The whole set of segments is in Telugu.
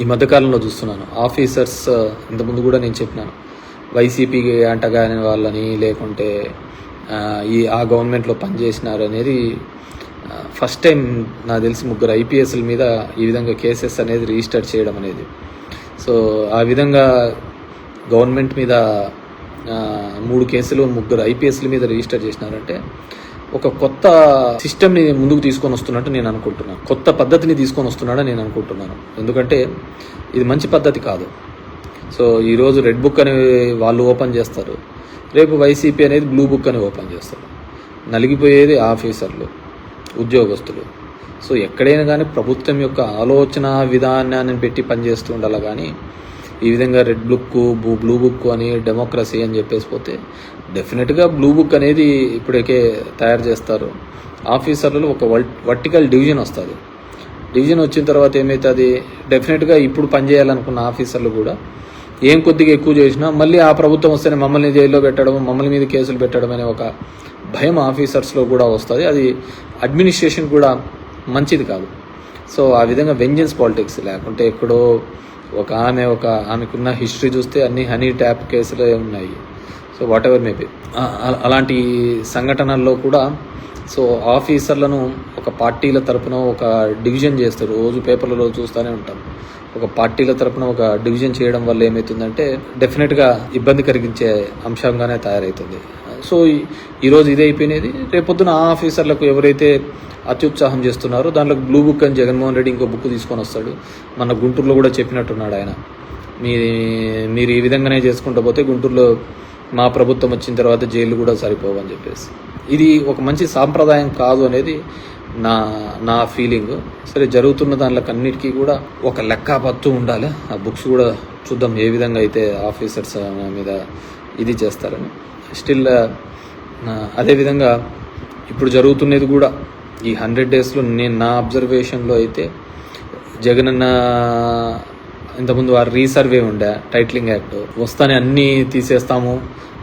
ఈ మధ్యకాలంలో చూస్తున్నాను ఆఫీసర్స్, ఇంతకుముందు కూడా నేను చెప్పినాను, వైసీపీకి అంటగాని వాళ్ళని లేకుంటే ఆ గవర్నమెంట్లో పనిచేసినారు అనేది ఫస్ట్ టైం నాకు తెలిసి 3 ఐపీఎస్ల మీద ఈ విధంగా కేసెస్ అనేది రిజిస్టర్ చేయడం అనేది. సో ఆ విధంగా గవర్నమెంట్ మీద 3 కేసులు 3 ఐపీఎస్ల మీద రిజిస్టర్ చేసినారంటే ఒక కొత్త సిస్టమ్ని ముందుకు తీసుకొని వస్తున్నట్టు నేను అనుకుంటున్నాను, కొత్త పద్ధతిని తీసుకొని వస్తున్నాడని నేను అనుకుంటున్నాను. ఎందుకంటే ఇది మంచి పద్ధతి కాదు. సో ఈరోజు రెడ్ బుక్ అని వాళ్ళు ఓపెన్ చేస్తారు, రేపు వైసీపీ అనేది బ్లూ బుక్ అని ఓపెన్ చేస్తారు. నలిగిపోయేది ఆఫీసర్లు, ఉద్యోగస్తులు. సో ఎక్కడైనా కానీ ప్రభుత్వం యొక్క ఆలోచన విధానాన్ని పెట్టి పనిచేస్తూ ఉండాలి. కానీ ఈ విధంగా రెడ్ బుక్ బ్లూ బుక్ అని డెమోక్రసీ అని చెప్పేసి పోతే డెఫినెట్గా బ్లూ బుక్ అనేది ఇప్పటికే తయారు చేస్తారు. ఆఫీసర్లలో ఒక వర్టికల్ డివిజన్ వస్తుంది. డివిజన్ వచ్చిన తర్వాత ఏమవుతుంది, డెఫినెట్గా ఇప్పుడు పనిచేయాలనుకున్న ఆఫీసర్లు కూడా ఏం కొద్దిగా ఎక్కువ చేసినా మళ్ళీ ఆ ప్రభుత్వం వస్తేనే మమ్మల్ని జైల్లో పెట్టడం, మమ్మల్ని మీద కేసులు పెట్టడం అనే ఒక భయం ఆఫీసర్స్లో కూడా వస్తుంది. అది అడ్మినిస్ట్రేషన్ కూడా మంచిది కాదు. సో ఆ విధంగా వెంజెన్స్ పాలిటిక్స్ లేకుంటే ఎక్కడో ఆమెకున్న హిస్టరీ చూస్తే అన్ని హనీ ట్యాప్ కేసులే ఉన్నాయి. సో వాట్ ఎవర్ మేబీ అలాంటి సంఘటనల్లో కూడా సో ఆఫీసర్లను ఒక పార్టీల తరపున ఒక డివిజన్ చేస్తారు. రోజు పేపర్లలో చూస్తూనే ఉంటాం. ఒక పార్టీల తరపున ఒక డివిజన్ చేయడం వల్ల ఏమవుతుందంటే డెఫినెట్గా ఇబ్బంది కలిగించే అంశంగానే తయారవుతుంది. సో ఈరోజు ఇదే అయిపోయినది, రేపొద్దున ఆ ఆఫీసర్లకు ఎవరైతే అత్యుత్సాహం చేస్తున్నారో దాంట్లో బ్లూ బుక్ అని జగన్మోహన్ రెడ్డి ఇంకో బుక్ తీసుకొని వస్తాడు. మన గుంటూరులో కూడా చెప్పినట్టున్నాడు ఆయన, మీరు ఈ విధంగానే చేసుకుంటూ పోతే గుంటూరులో మా ప్రభుత్వం వచ్చిన తర్వాత జైలు కూడా సరిపోవని చెప్పేసి. ఇది ఒక మంచి సాంప్రదాయం కాదు అనేది నా ఫీలింగ్. సరే, జరుగుతున్న దానికన్నిటికీ కూడా ఒక లెక్కపత్తు ఉండాలి. ఆ బుక్స్ కూడా చూద్దాం ఏ విధంగా అయితే ఆఫీసర్స్ మీద ఇది చేస్తారని. స్టిల్ అదేవిధంగా ఇప్పుడు జరుగుతున్నది కూడా ఈ 100 daysలో నా అబ్జర్వేషన్లో అయితే జగనన్న ఇంతకుముందు వారు రీసర్వే ఉండే టైటిలింగ్ యాక్ట్ వస్తానే అన్నీ తీసేస్తాము,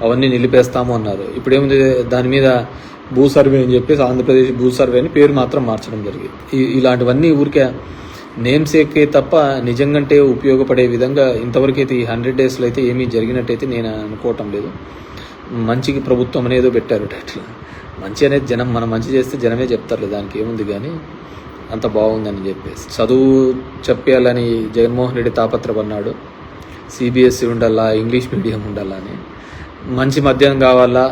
అవన్నీ నిలిపేస్తాము అన్నారు. ఇప్పుడు ఏముంది, దాని మీద భూ సర్వే అని చెప్పేసి ఆంధ్రప్రదేశ్ భూ సర్వే అని పేరు మాత్రం మార్చడం జరిగింది. ఇలాంటివన్నీ ఊరికే నేమ్సేకే తప్ప నిజంగాంటే ఉపయోగపడే విధంగా ఇంతవరకైతే ఈ 100 daysలో అయితే ఏమీ జరిగినట్టయితే నేను అనుకోవటం లేదు. మంచికి ప్రభుత్వం అనేదో పెట్టారు టైటిల్. మంచి అనేది జనం, మనం మంచి చేస్తే జనమే చెప్తారు, దానికి ఏముంది. కానీ అంత బాగుందని చెప్పేసి చదువు చెప్పాలని జగన్మోహన్ రెడ్డి తాపత్రపన్నాడు. సిబిఎస్ఈ ఉండాలా, ఇంగ్లీష్ మీడియం ఉండాలా అని. మంచి మద్యం కావాలా,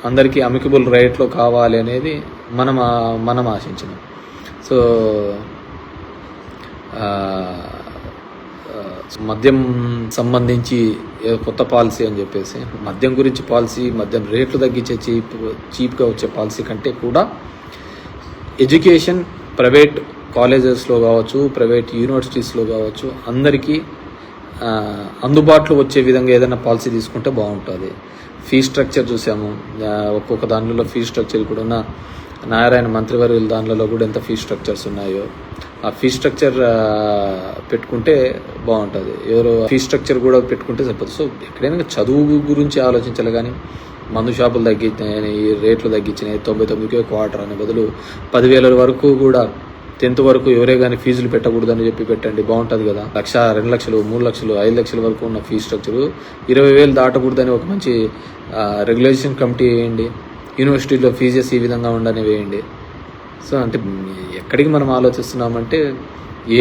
అందరికీ అమికబుల్ రేట్లో కావాలి అనేది మనం ఆశించినాం. సో మద్యం సంబంధించి కొత్త పాలసీ అని చెప్పేసి మద్యం గురించి పాలసీ, మద్యం రేట్లు తగ్గించే చీప్గా వచ్చే పాలసీ కంటే కూడా ఎడ్యుకేషన్ ప్రైవేట్ కాలేజెస్లో కావచ్చు, ప్రైవేట్ యూనివర్సిటీస్లో కావచ్చు, అందరికీ అందుబాటులో వచ్చే విధంగా ఏదైనా పాలసీ తీసుకుంటే బాగుంటుంది. ఫీ స్ట్రక్చర్ చూసాము, ఒక్కొక్క దానిలో ఫీ స్ట్రక్చర్ కూడా ఉన్న నారాయణ మంత్రివర్యుల దానిలో కూడా ఎంత ఫీ స్ట్రక్చర్స్ ఉన్నాయో ఆ ఫీ స్ట్రక్చర్ పెట్టుకుంటే బాగుంటుంది. ఎవరో ఫీ స్ట్రక్చర్ కూడా పెట్టుకుంటే సరిపోతుంది. సో ఎక్కడైనా చదువు గురించి ఆలోచించాలి. కానీ మందు షాపులు తగ్గించినాయి, రేట్లు తగ్గించినాయి, 99కే క్వార్టర్ అనే బదులు 10,000 వరకు కూడా 10th వరకు ఎవరే కానీ ఫీజులు పెట్టకూడదని చెప్పి పెట్టండి, బాగుంటుంది కదా. 1,00,000, 2,00,000, 3,00,000, 5,00,000 వరకు ఉన్న ఫీ స్ట్రక్చరు 20,000 దాటకూడదని ఒక మంచి రెగ్యులేషన్ కమిటీ వేయండి. యూనివర్సిటీలో ఫీజెస్ ఈ విధంగా ఉండని వేయండి. సో అంటే ఎక్కడికి మనం ఆలోచిస్తున్నామంటే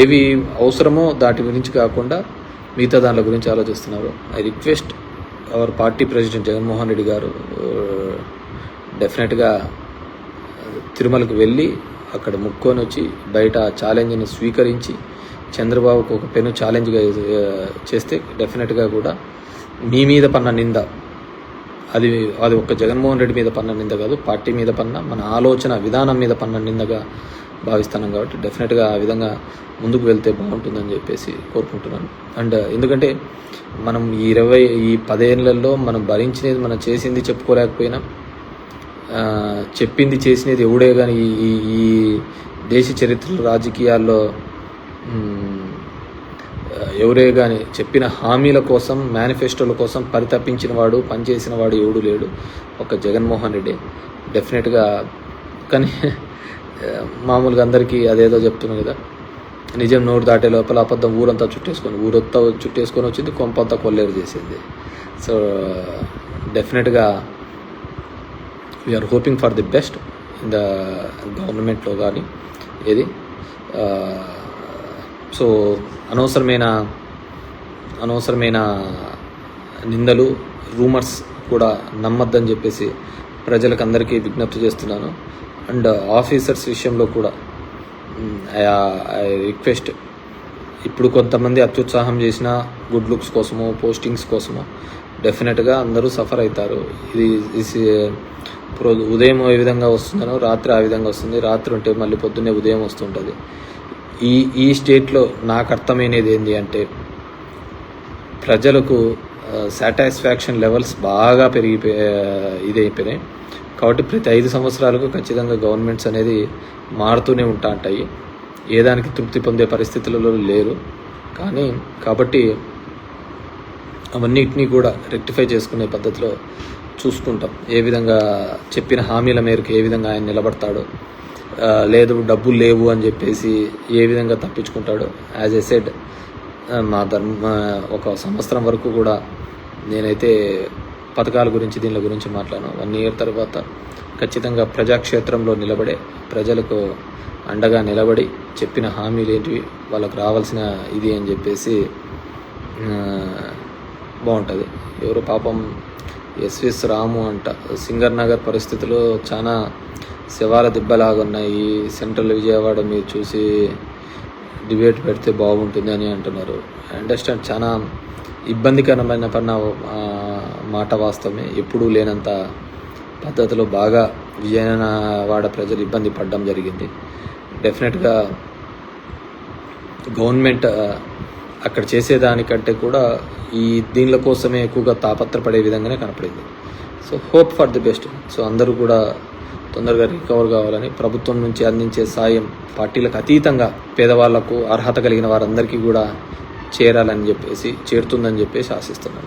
ఏవి అవసరమో దాటి గురించి కాకుండా మిగతా దానిల గురించి ఆలోచిస్తున్నారు. I request our party president Jaganmohan Reddy గారు డెఫినెట్గా తిరుమలకు వెళ్ళి అక్కడ ముక్కొని వచ్చి బయట ఛాలెంజ్ని స్వీకరించి చంద్రబాబుకు ఒక పెను ఛాలెంజ్గా చేస్తే డెఫినెట్గా కూడా మీ మీద పన్న నింద అది ఒక్క జగన్మోహన్ రెడ్డి మీద పన్న నింద కాదు, పార్టీ మీద పన్న, మన ఆలోచన విధానం మీద పన్న నిందగా భావిస్తున్నాం. కాబట్టి డెఫినెట్గా ఆ విధంగా ముందుకు వెళ్తే బాగుంటుందని చెప్పేసి కోరుకుంటున్నాను. అండ్ ఎందుకంటే మనం ఈ 10 ఏళ్లలో మనం భరించినది, మనం చేసింది చెప్పుకోలేకపోయినా చెప్పింది చేసినది ఎవడే కానీ ఈ దేశ చరిత్రలో రాజకీయాల్లో ఎవరే కానీ చెప్పిన హామీల కోసం, మేనిఫెస్టోల కోసం పరితపించిన వాడు, పనిచేసిన వాడు ఎవడు లేడు, ఒక జగన్మోహన్ రెడ్డి డెఫినెట్గా. కానీ మామూలుగా అందరికీ అదేదో చెప్తున్నాను కదా, నిజం నోరు దాటే లోపల అబద్ధం ఊరంతా చుట్టేసుకొని వచ్చింది, కొంపంతా కొల్లేరు చేసింది. సో డెఫినెట్గా we are hoping for the best in the గవర్నమెంట్లో కానీ ఏది. సో అనవసరమైన నిందలు, రూమర్స్ కూడా నమ్మద్దని చెప్పేసి ప్రజలకు అందరికీ విజ్ఞప్తి చేస్తున్నాను. అండ్ ఆఫీసర్స్ విషయంలో కూడా ఐ రిక్వెస్ట్, ఇప్పుడు కొంతమంది అత్యుత్సాహం చేసిన గుడ్ లుక్స్ కోసమో పోస్టింగ్స్ కోసమో డెఫినెట్గా అందరూ సఫర్ అవుతారు. ఇది ఉదయం ఏ విధంగా వస్తుందనో రాత్రి ఆ విధంగా వస్తుంది. రాత్రి ఉంటే మళ్ళీ పొద్దున్నే ఉదయం వస్తుంటుంది. ఈ స్టేట్లో నాకు అర్థమైనది ఏంటి అంటే, ప్రజలకు సాటిస్ఫాక్షన్ లెవెల్స్ బాగా ఇదైపోయినాయి. కాబట్టి ప్రతి 5 సంవత్సరాలకు ఖచ్చితంగా గవర్నమెంట్స్ అనేది మారుతూనే ఉంటాయి. ఏదానికి తృప్తి పొందే పరిస్థితులలో లేరు. కాబట్టి అవన్నిటినీ కూడా రెక్టిఫై చేసుకునే పద్ధతిలో చూసుకుంటాం. ఏ విధంగా చెప్పిన హామీల మేరకు ఏ విధంగా ఆయన నిలబడతాడో, లేదు డబ్బులు లేవు అని చెప్పేసి ఏ విధంగా తప్పించుకుంటాడో. యాజ్ ఎ సెడ్, ఒక సంవత్సరం వరకు కూడా నేనైతే పథకాల గురించి దీని గురించి మాట్లాడాను. 1 year తర్వాత ఖచ్చితంగా ప్రజాక్షేత్రంలో నిలబడే, ప్రజలకు అండగా నిలబడి చెప్పిన హామీలు ఏంటివి, వాళ్ళకు రావాల్సిన ఇది అని చెప్పేసి బాగుంటుంది. ఎవరు పాపం ఎస్విఎస్ రాము అంట, సింగర్ నగర్ పరిస్థితులు చాలా శవాల దిబ్బలాగా ఉన్నాయి. సెంట్రల్ విజయవాడ మీరు చూసి డిబేట్ పెడితే బాగుంటుంది అని అంటున్నారు. అండర్స్టాండ్, చాలా ఇబ్బందికరమైన మాట వాస్తవమే. ఎప్పుడూ లేనంత పద్ధతిలో బాగా విజయవాడ ప్రజలు ఇబ్బంది పడడం జరిగింది. డెఫినెట్గా గవర్నమెంట్ అక్కడ చేసేదానికంటే కూడా దీనిల కోసమే ఎక్కువగా తాపత్రపడే విధంగానే కనపడింది. So hope for the best. So అందరూ కూడా తొందరగా రికవర్ కావాలని, ప్రభుత్వం నుంచి అందించే సాయం పార్టీలకు అతీతంగా పేదవాళ్లకు, అర్హత కలిగిన వారందరికీ కూడా చేరుతుందని చెప్పేసి ఆశిస్తున్నాను.